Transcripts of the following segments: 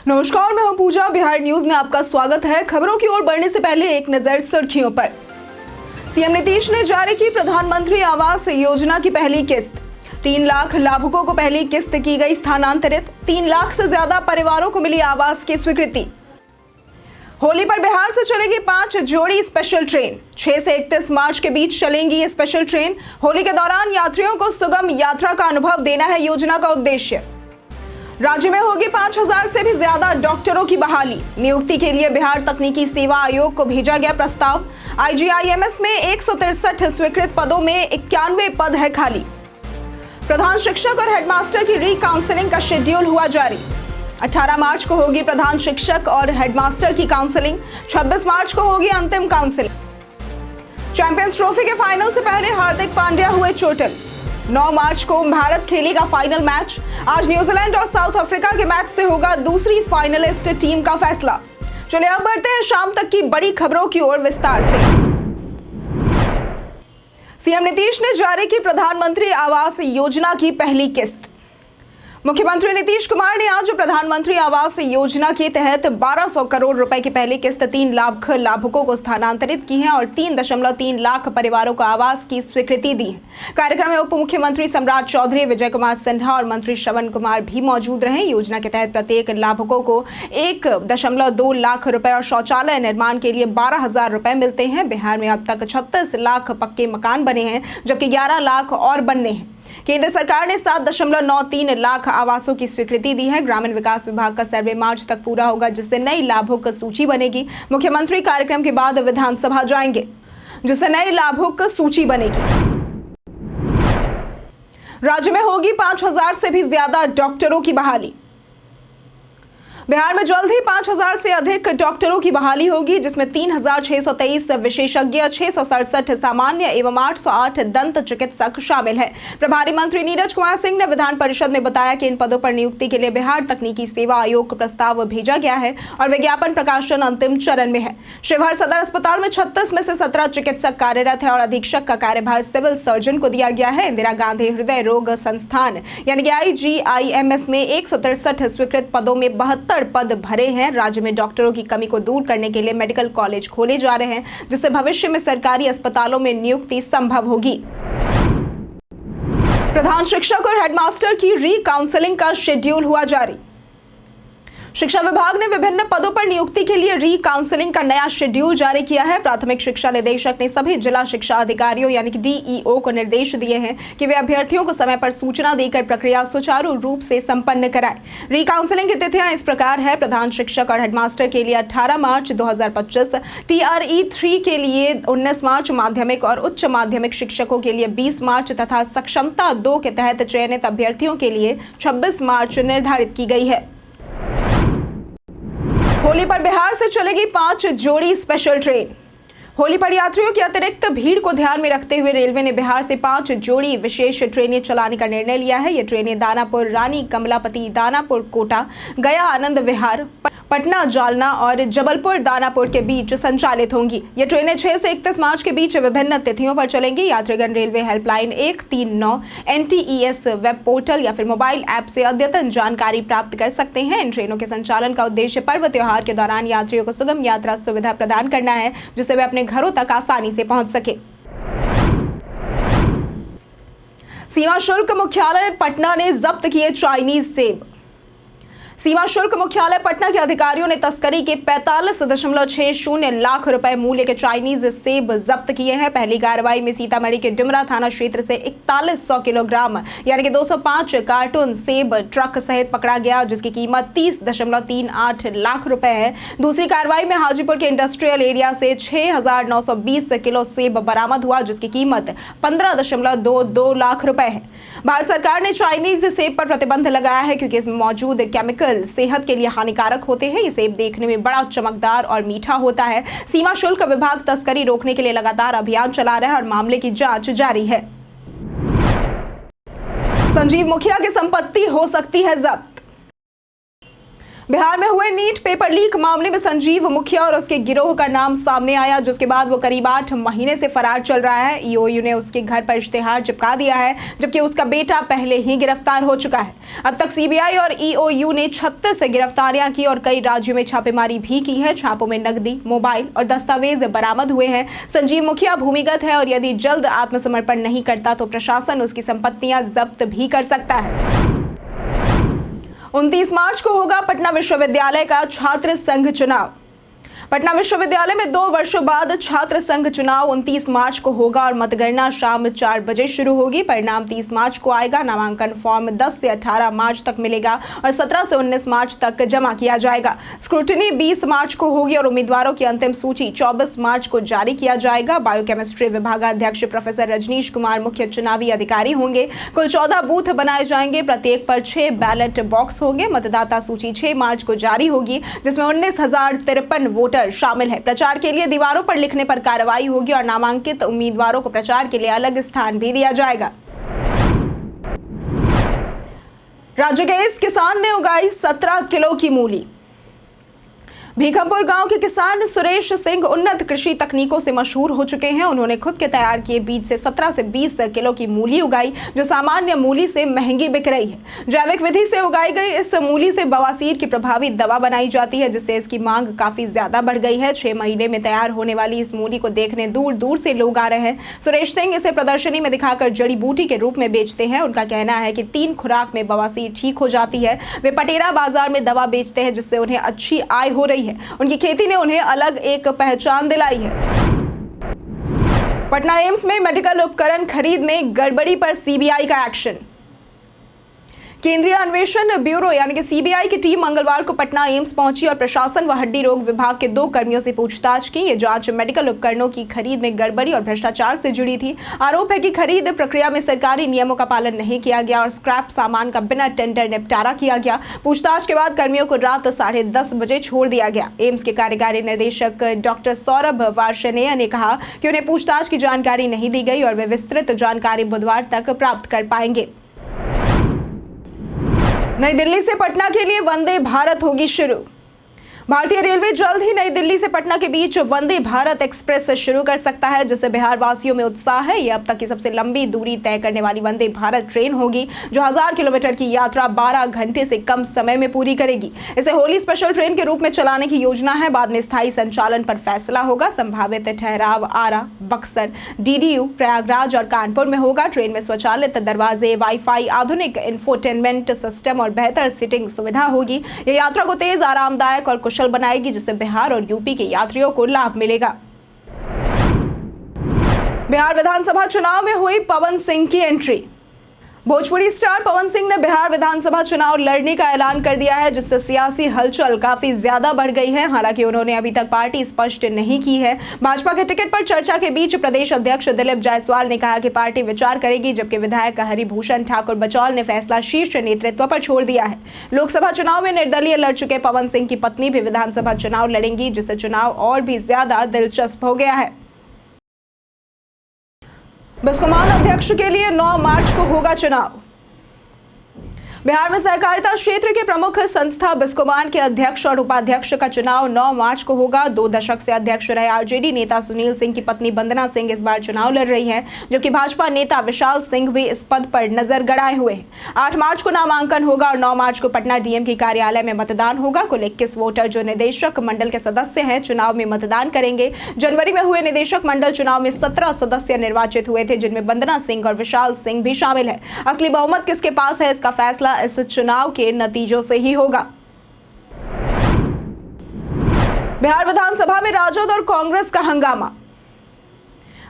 नमस्कार, मैं हूं पूजा। बिहार न्यूज में आपका स्वागत है। खबरों की ओर बढ़ने से पहले एक नजर सुर्खियों पर। सीएम नीतीश ने जारी की प्रधानमंत्री आवास योजना की पहली किस्त। 3 लाख लाभुकों को पहली किस्त की गई स्थानांतरित। 3 लाख से ज्यादा परिवारों को मिली आवास की स्वीकृति। होली पर बिहार से चलेगी 5 जोड़ी स्पेशल ट्रेन। 6 से 31 मार्च के बीच चलेंगी ये स्पेशल ट्रेन। होली के दौरान यात्रियों को सुगम यात्रा का अनुभव देना है योजना का उद्देश्य। राज्य में होगी 5000 से भी ज्यादा डॉक्टरों की बहाली। नियुक्ति के लिए बिहार तकनीकी सेवा आयोग को भेजा गया प्रस्ताव। IGIMS में 163 स्वीकृत पदों में 91 पद है खाली। प्रधान शिक्षक और हेडमास्टर की री काउंसलिंग का शेड्यूल हुआ जारी। 18 मार्च को होगी प्रधान शिक्षक और हेडमास्टर की काउंसलिंग। 26 मार्च को होगी अंतिम काउंसलिंग। चैंपियंस ट्रॉफी के फाइनल से पहले हार्दिक पांड्या हुए चोटिल। 9 मार्च को भारत खेलेगा फाइनल मैच। आज न्यूजीलैंड और साउथ अफ्रीका के मैच से होगा दूसरी फाइनलिस्ट टीम का फैसला। चलिए अब बढ़ते हैं शाम तक की बड़ी खबरों की ओर विस्तार से। सीएम नीतीश ने जारी की प्रधानमंत्री आवास योजना की पहली किस्त। मुख्यमंत्री नीतीश कुमार ने आज प्रधानमंत्री आवास योजना के तहत 1200 करोड़ रुपए की पहली किस्त 3 लाख लाभुकों को स्थानांतरित की है और 3.3 लाख परिवारों को आवास की स्वीकृति दी है। कार्यक्रम में उप मुख्यमंत्री सम्राट चौधरी, विजय कुमार सिन्हा और मंत्री श्रवण कुमार भी मौजूद रहे। योजना के तहत प्रत्येक लाभुकों को 1.2 लाख रुपए और शौचालय निर्माण के लिए 12,000 रुपए मिलते हैं। बिहार में अब तक 36 लाख पक्के मकान बने हैं, जबकि 11 लाख और बनने हैं। केंद्र सरकार ने 7.93 लाख आवासों की स्वीकृति दी है। ग्रामीण विकास विभाग का सर्वे मार्च तक पूरा होगा, जिससे नई लाभुक सूची बनेगी। मुख्यमंत्री कार्यक्रम के बाद विधानसभा जाएंगे, जिससे नई लाभुक सूची बनेगी। राज्य में होगी 5000 से भी ज्यादा डॉक्टरों की बहाली। बिहार में जल्द ही 5000 से अधिक डॉक्टरों की बहाली होगी, जिसमें 3623 विशेषज्ञ, 667 सामान्य एवं 808 दंत चिकित्सक शामिल है। प्रभारी मंत्री नीरज कुमार सिंह ने विधान परिषद में बताया कि इन पदों पर नियुक्ति के लिए बिहार तकनीकी सेवा आयोग को प्रस्ताव भेजा गया है और विज्ञापन प्रकाशन अंतिम चरण में है। शिवहर सदर अस्पताल में 36 में से 17 चिकित्सक कार्यरत है और अधीक्षक का कार्यभार सिविल सर्जन को दिया गया है। इंदिरा गांधी हृदय रोग संस्थान यानी कि IGIMS में 163 स्वीकृत पदों में 72 पद भरे हैं। राज्य में डॉक्टरों की कमी को दूर करने के लिए मेडिकल कॉलेज खोले जा रहे हैं, जिससे भविष्य में सरकारी अस्पतालों में नियुक्ति संभव होगी। प्रधान शिक्षक और हेडमास्टर की री काउंसलिंग का शेड्यूल हुआ जारी। शिक्षा विभाग ने विभिन्न पदों पर नियुक्ति के लिए री काउंसलिंग का नया शेड्यूल जारी किया है। प्राथमिक शिक्षा निदेशक ने सभी जिला शिक्षा अधिकारियों यानी कि DEO को निर्देश दिए हैं कि वे अभ्यर्थियों को समय पर सूचना देकर प्रक्रिया सुचारू रूप से संपन्न कराएं। री काउंसलिंग की तिथियां इस प्रकार है। प्रधान शिक्षक और हेडमास्टर के लिए 18 मार्च 2025, TRE 3 के लिए 19 मार्च, माध्यमिक और उच्च माध्यमिक शिक्षकों के लिए 20 मार्च तथा सक्षमता 2 के तहत चयनित अभ्यर्थियों के लिए 26 मार्च निर्धारित की गई है। होली पर बिहार से चलेगी 5 जोड़ी स्पेशल ट्रेन। होली पर यात्रियों की अतिरिक्त भीड़ को ध्यान में रखते हुए रेलवे ने बिहार से 5 जोड़ी विशेष ट्रेनें चलाने का निर्णय लिया है। ये ट्रेनें दानापुर रानी कमलापति, दानापुर कोटा, गया आनंद विहार, पटना जालना और जबलपुर दानापुर के बीच संचालित होंगी। ये ट्रेनें 6 से 31 मार्च के बीच विभिन्न तिथियों पर चलेंगी। यात्रीगण railway helpline 139 NTES web portal या फिर मोबाइल ऐप से अद्यतन जानकारी प्राप्त कर सकते हैं। इन ट्रेनों के संचालन का उद्देश्य पर्व त्योहार के दौरान यात्रियों को सुगम यात्रा सुविधा प्रदान करना है, जिससे वे अपने घरों तक आसानी से पहुंच सके। सीमा शुल्क मुख्यालय पटना ने जब्त किए चाइनीज सेब। सीमा शुल्क मुख्यालय पटना के अधिकारियों ने तस्करी के 45.60 लाख रुपए मूल्य के चाइनीज सेब जब्त किए हैं। पहली कार्रवाई में सीतामढ़ी के डुमरा थाना क्षेत्र से 4100 किलोग्राम यानी कि 205 कार्टून सेब ट्रक सहित पकड़ा गया, जिसकी कीमत 30.38 लाख रुपए है। दूसरी कार्रवाई में हाजीपुर के इंडस्ट्रियल एरिया से 6920 किलो सेब बरामद हुआ, जिसकी कीमत 15.22 लाख रुपए है। भारत सरकार ने चाइनीज सेब पर प्रतिबंध लगाया है, क्योंकि इसमें मौजूद केमिकल सेहत के लिए हानिकारक होते हैं। ये सेब देखने में बड़ा चमकदार और मीठा होता है। सीमा शुल्क विभाग तस्करी रोकने के लिए लगातार अभियान चला रहा है और मामले की जांच जारी है। संजीव मुखिया की संपत्ति हो सकती है जब्त। बिहार में हुए नीट पेपर लीक मामले में संजीव मुखिया और उसके गिरोह का नाम सामने आया, जिसके बाद वो करीब 8 महीने से फरार चल रहा है। ईओयू ने उसके घर पर इश्तेहार चिपका दिया है, जबकि उसका बेटा पहले ही गिरफ्तार हो चुका है। अब तक सीबीआई और ईओयू ने 36 गिरफ्तारियां की और कई राज्यों में छापेमारी भी की है। छापों में नकदी, मोबाइल और दस्तावेज बरामद हुए हैं। संजीव मुखिया भूमिगत है और यदि जल्द आत्मसमर्पण नहीं करता तो प्रशासन उसकी संपत्तियां जब्त भी कर सकता है। 29 मार्च को होगा पटना विश्वविद्यालय का छात्र संघ चुनाव। पटना विश्वविद्यालय में 2 वर्षों बाद छात्र संघ चुनाव 29 मार्च को होगा और मतगणना शाम 4 बजे शुरू होगी। परिणाम 30 मार्च को आएगा। नामांकन फॉर्म 10 से 18 मार्च तक मिलेगा और 17 से 19 मार्च तक जमा किया जाएगा। स्क्रूटनी 20 मार्च को होगी और उम्मीदवारों की अंतिम सूची 24 मार्च को जारी किया जाएगा। बायोकेमिस्ट्री विभागाध्यक्ष प्रोफेसर रजनीश कुमार मुख्य चुनावी अधिकारी होंगे। कुल 14 बूथ बनाए जाएंगे, प्रत्येक पर 6 बैलेट बॉक्स होंगे। मतदाता सूची 6 मार्च को जारी होगी, जिसमें 19,053 वोटर शामिल है। प्रचार के लिए दीवारों पर लिखने पर कार्रवाई होगी और नामांकित उम्मीदवारों को प्रचार के लिए अलग स्थान भी दिया जाएगा। राज्य के इस किसान ने उगाई 17 किलो की मूली। भीखमपुर गांव के किसान सुरेश सिंह उन्नत कृषि तकनीकों से मशहूर हो चुके हैं। उन्होंने खुद के तैयार किए बीज से 17 से 20 किलो की मूली उगाई, जो सामान्य मूली से महंगी बिक रही है। जैविक विधि से उगाई गई इस मूली से बवासीर की प्रभावी दवा बनाई जाती है, जिससे इसकी मांग काफी ज्यादा बढ़ गई है। 6 महीने में तैयार होने वाली इस मूली को देखने दूर दूर से लोग आ रहे हैं। सुरेश सिंह इसे प्रदर्शनी में दिखाकर जड़ी बूटी के रूप में बेचते हैं। उनका कहना है कि 3 खुराक में बवासीर ठीक हो जाती है। वे पटेरा बाजार में दवा बेचते हैं, जिससे उन्हें अच्छी आय हो रही है। उनकी खेती ने उन्हें अलग एक पहचान दिलाई है। पटना एम्स में मेडिकल उपकरण खरीद में गड़बड़ी पर सीबीआई का एक्शन। केंद्रीय अन्वेषण ब्यूरो यानी कि सीबीआई की टीम मंगलवार को पटना एम्स पहुंची और प्रशासन व हड्डी रोग विभाग के 2 कर्मियों से पूछताछ की। ये जांच मेडिकल उपकरणों की खरीद में गड़बड़ी और भ्रष्टाचार से जुड़ी थी। आरोप है कि खरीद प्रक्रिया में सरकारी नियमों का पालन नहीं किया गया और स्क्रैप सामान का बिना टेंडर निपटारा किया गया। पूछताछ के बाद कर्मियों को रात 10:30 बजे छोड़ दिया गया। एम्स के कार्यकारी निदेशक डॉक्टर सौरभ वार्ष्णेय ने कहा कि उन्हें पूछताछ की जानकारी नहीं दी गई और वे विस्तृत जानकारी बुधवार तक प्राप्त कर पाएंगे। नई दिल्ली से पटना के लिए वंदे भारत होगी शुरू। भारतीय रेलवे जल्द ही नई दिल्ली से पटना के बीच वंदे भारत एक्सप्रेस शुरू कर सकता है, जिससे बिहार वासियों में उत्साह है। यह अब तक की सबसे लंबी दूरी तय करने वाली वंदे भारत ट्रेन होगी, जो 1000 किलोमीटर की यात्रा 12 घंटे से कम समय में पूरी करेगी। इसे होली स्पेशल ट्रेन के रूप में चलाने की योजना है। बाद में स्थायी संचालन पर फैसला होगा। संभावित ठहराव आरा, बक्सर, डीडीयू, प्रयागराज और कानपुर में होगा। ट्रेन में स्वचालित दरवाजे, वाईफाई, आधुनिक इंफोटेनमेंट सिस्टम और बेहतर सीटिंग सुविधा होगी। यह यात्रा को तेज, आरामदायक और कुशल बनाएगी, जिससे बिहार और यूपी के यात्रियों को लाभ मिलेगा। बिहार विधानसभा चुनाव में हुई पवन सिंह की एंट्री। भोजपुरी स्टार पवन सिंह ने बिहार विधानसभा चुनाव लड़ने का ऐलान कर दिया है, जिससे सियासी हलचल काफी ज्यादा बढ़ गई है। हालांकि उन्होंने अभी तक पार्टी स्पष्ट नहीं की है। भाजपा के टिकट पर चर्चा के बीच प्रदेश अध्यक्ष दिलीप जायसवाल ने कहा कि पार्टी विचार करेगी, जबकि विधायक हरिभूषण ठाकुर बचौल ने फैसला शीर्ष नेतृत्व पर छोड़ दिया है। लोकसभा चुनाव में निर्दलीय लड़ चुके पवन सिंह की पत्नी भी विधानसभा चुनाव लड़ेंगी, जिससे चुनाव और भी ज्यादा दिलचस्प हो गया है। बिस्कोमान अध्यक्ष के लिए 9 मार्च को होगा चुनाव। बिहार में सहकारिता क्षेत्र के प्रमुख संस्था बिस्कोमान के अध्यक्ष और उपाध्यक्ष का चुनाव 9 मार्च को होगा। 2 दशक से अध्यक्ष रहे आरजेडी नेता सुनील सिंह की पत्नी वंदना सिंह इस बार चुनाव लड़ रही हैं, जबकि भाजपा नेता विशाल सिंह भी इस पद पर नजर गड़ाए हुए हैं। 8 मार्च को नामांकन होगा और 9 मार्च को पटना डीएम की कार्यालय में मतदान होगा। कुल 21 वोटर जो निदेशक मंडल के सदस्य हैं चुनाव में मतदान करेंगे। जनवरी में हुए निदेशक मंडल चुनाव में 17 सदस्य निर्वाचित हुए थे, जिनमें वंदना सिंह और विशाल सिंह भी शामिल है। असली बहुमत किसके पास है, इसका फैसला इस चुनाव के नतीजों से ही होगा। बिहार विधानसभा में राजद और कांग्रेस का हंगामा।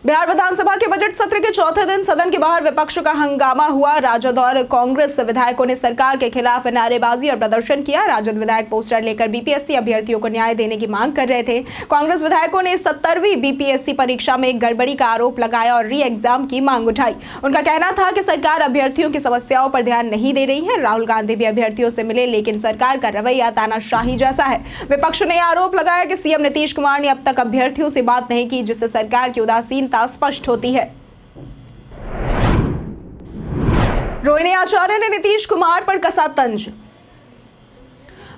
बिहार विधानसभा के बजट सत्र के चौथे दिन सदन के बाहर विपक्ष का हंगामा हुआ। राजद और कांग्रेस विधायकों ने सरकार के खिलाफ नारेबाजी और प्रदर्शन किया। राजद विधायक पोस्टर लेकर बीपीएससी अभ्यर्थियों को न्याय देने की मांग कर रहे थे। कांग्रेस विधायकों ने 70वीं बीपीएससी परीक्षा में गड़बड़ी का आरोप लगाया और री एग्जाम की मांग उठाई। उनका कहना था कि सरकार अभ्यर्थियों की समस्याओं पर ध्यान नहीं दे रही है। राहुल गांधी भी अभ्यर्थियों से मिले, लेकिन सरकार का रवैया तानाशाही जैसा है। विपक्ष ने आरोप लगाया कि सीएम नीतीश कुमार ने अब तक अभ्यर्थियों से बात नहीं की, जिससे सरकार की उदासीनता स्पष्ट होती है। रोहिणी आचार्य ने नीतीश कुमार पर कसा तंज।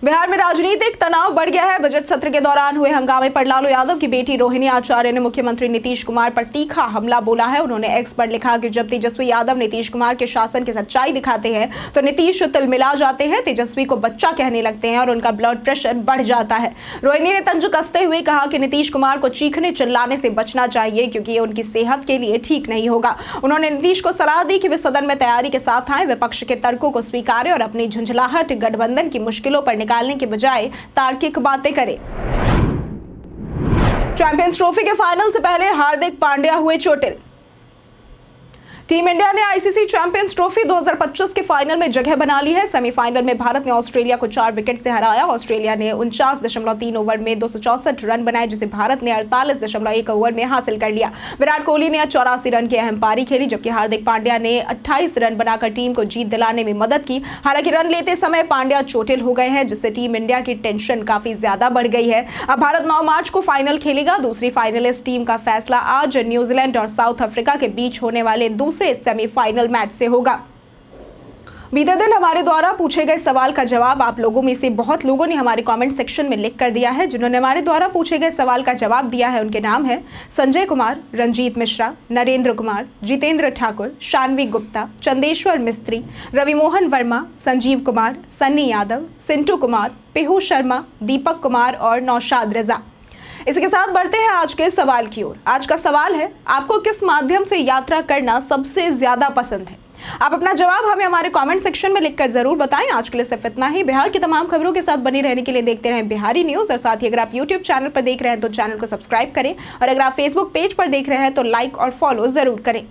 बिहार में राजनीतिक तनाव बढ़ गया है। बजट सत्र के दौरान हुए हंगामे पर लालू यादव की बेटी रोहिणी आचार्य ने मुख्यमंत्री नीतीश कुमार पर तीखा हमला बोला है। उन्होंने एक्स पर लिखा कि जब तेजस्वी यादव नीतीश कुमार के शासन की सच्चाई दिखाते हैं तो नीतीश तिलमिला जाते हैं, तेजस्वी को बच्चा कहने लगते हैं और उनका ब्लड प्रेशर बढ़ जाता है। रोहिणी ने तंज कसते हुए कहा कि नीतीश कुमार को चीखने चिल्लाने से बचना चाहिए क्योंकि ये उनकी सेहत के लिए ठीक नहीं होगा। उन्होंने नीतीश को सलाह दी कि वे सदन में तैयारी के साथ आए, विपक्ष के तर्कों को स्वीकारें और अपनी झुंझलाहट गठबंधन की मुश्किलों पर निकालने के बजाय तार्किक बातें करें। चैंपियंस ट्रॉफी के फाइनल से पहले हार्दिक पांड्या हुए चोटिल। टीम इंडिया ने आईसीसी चैंपियंस ट्रॉफी 2025 के फाइनल में जगह बना ली है। सेमीफाइनल में भारत ने ऑस्ट्रेलिया को 4 विकेट से हराया। ऑस्ट्रेलिया ने 49.3 ओवर में 264 रन बनाए, जिसे भारत ने 48.1 ओवर में हासिल कर लिया। विराट कोहली ने 84 रन की अहम पारी खेली, जबकि हार्दिक पांड्या ने 28 रन बनाकर टीम को जीत दिलाने में मदद की। हालांकि रन लेते समय पांड्या चोटिल हो गए हैं, जिससे टीम इंडिया की टेंशन काफी ज्यादा बढ़ गई है। अब भारत 9 मार्च को फाइनल खेलेगा। दूसरी फाइनलिस्ट टीम का फैसला आज न्यूजीलैंड और साउथ अफ्रीका के बीच होने वाले दूसरे सेमीफाइनल मैच से होगा। बीते दिन हमारे द्वारा पूछे गए सवाल का जवाब आप लोगों में से बहुत लोगों ने हमारे कमेंट सेक्शन में लिख कर दिया है। जिन्होंने हमारे द्वारा पूछे गए सवाल का जवाब दिया है उनके नाम है संजय कुमार, रंजीत मिश्रा, नरेंद्र कुमार, जितेंद्र ठाकुर, शानवी गुप्ता, चंदेश्वर मिस्त्री, रविमोहन वर्मा, संजीव कुमार, सन्नी यादव, सिंटू कुमार, पेहू शर्मा, दीपक कुमार और नौशाद रजा। इसी के साथ बढ़ते हैं आज के सवाल की ओर। आज का सवाल है, आपको किस माध्यम से यात्रा करना सबसे ज्यादा पसंद है? आप अपना जवाब हमें हमारे कमेंट सेक्शन में लिखकर जरूर बताएं। आज के लिए सिर्फ इतना ही। बिहार की तमाम खबरों के साथ बने रहने के लिए देखते रहें बिहारी न्यूज। और साथ ही अगर आप यूट्यूब चैनल पर देख रहे हैं तो चैनल को सब्सक्राइब करें, और अगर आप फेसबुक पेज पर देख रहे हैं तो लाइक और फॉलो जरूर करें।